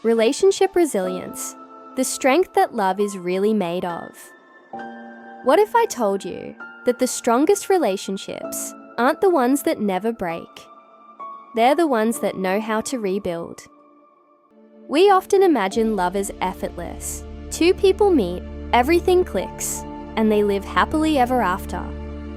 Relationship resilience, the strength that love is really made of. What if I told you that the strongest relationships aren't the ones that never break? They're the ones that know how to rebuild. We often imagine love as effortless. Two people meet, everything clicks, and they live happily ever after.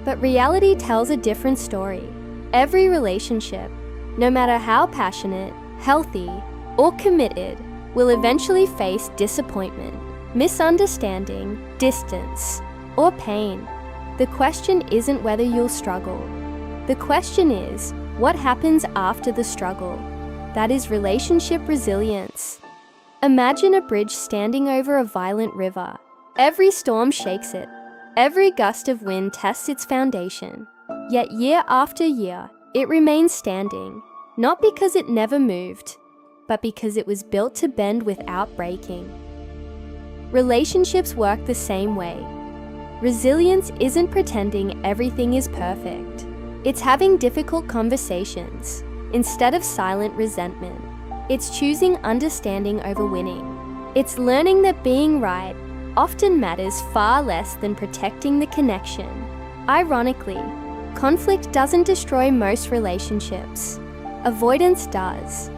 But reality tells a different story. Every relationship, no matter how passionate, healthy, or committed, will eventually face disappointment, misunderstanding, distance, or pain. The question isn't whether you'll struggle. The question is, what happens after the struggle? That is relationship resilience. Imagine a bridge standing over a violent river. Every storm shakes it. Every gust of wind tests its foundation. Yet year after year, it remains standing, not because it never moved, but because it was built to bend without breaking. Relationships work the same way. Resilience isn't pretending everything is perfect. It's having difficult conversations instead of silent resentment. It's choosing understanding over winning. It's learning that being right often matters far less than protecting the connection. Ironically, conflict doesn't destroy most relationships. Avoidance does.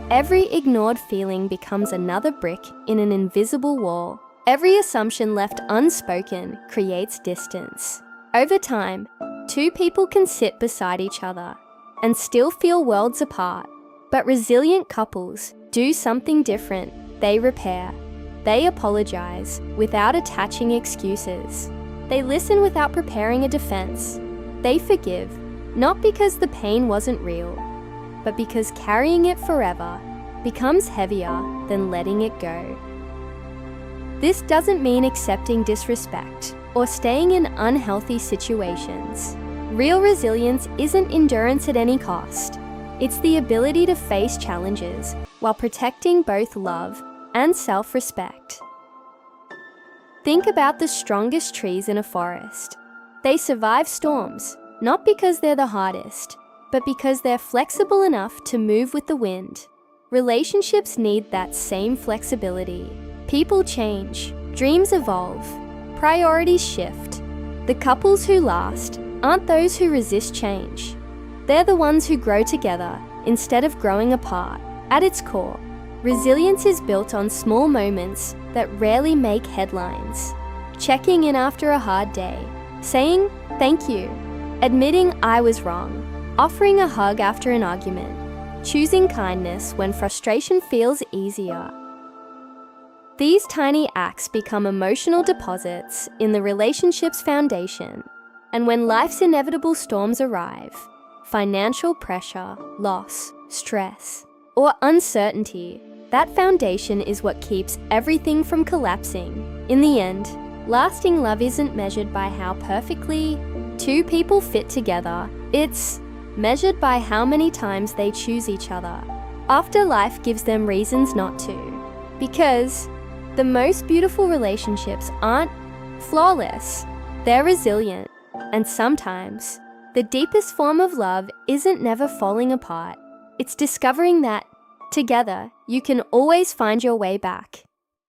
Every ignored feeling becomes another brick in an invisible wall. Every assumption left unspoken creates distance. Over time, two people can sit beside each other and still feel worlds apart. But resilient couples do something different. They repair. They apologize without attaching excuses. They listen without preparing a defense. They forgive, not because the pain wasn't real, but because carrying it forever becomes heavier than letting it go. This doesn't mean accepting disrespect or staying in unhealthy situations. Real resilience isn't endurance at any cost. It's the ability to face challenges while protecting both love and self-respect. Think about the strongest trees in a forest. They survive storms, not because they're the hardest, but because they're flexible enough to move with the wind. Relationships need that same flexibility. People change, dreams evolve, priorities shift. The couples who last aren't those who resist change. They're the ones who grow together instead of growing apart. At its core, resilience is built on small moments that rarely make headlines. Checking in after a hard day, saying thank you, admitting I was wrong, offering a hug after an argument, choosing kindness when frustration feels easier. These tiny acts become emotional deposits in the relationship's foundation, and when life's inevitable storms arrive, financial pressure, loss, stress, or uncertainty, that foundation is what keeps everything from collapsing. In the end, lasting love isn't measured by how perfectly two people fit together. It's measured by how many times they choose each other after life gives them reasons not to. Because the most beautiful relationships aren't flawless, they're resilient. And sometimes, the deepest form of love isn't never falling apart. It's discovering that, together, you can always find your way back.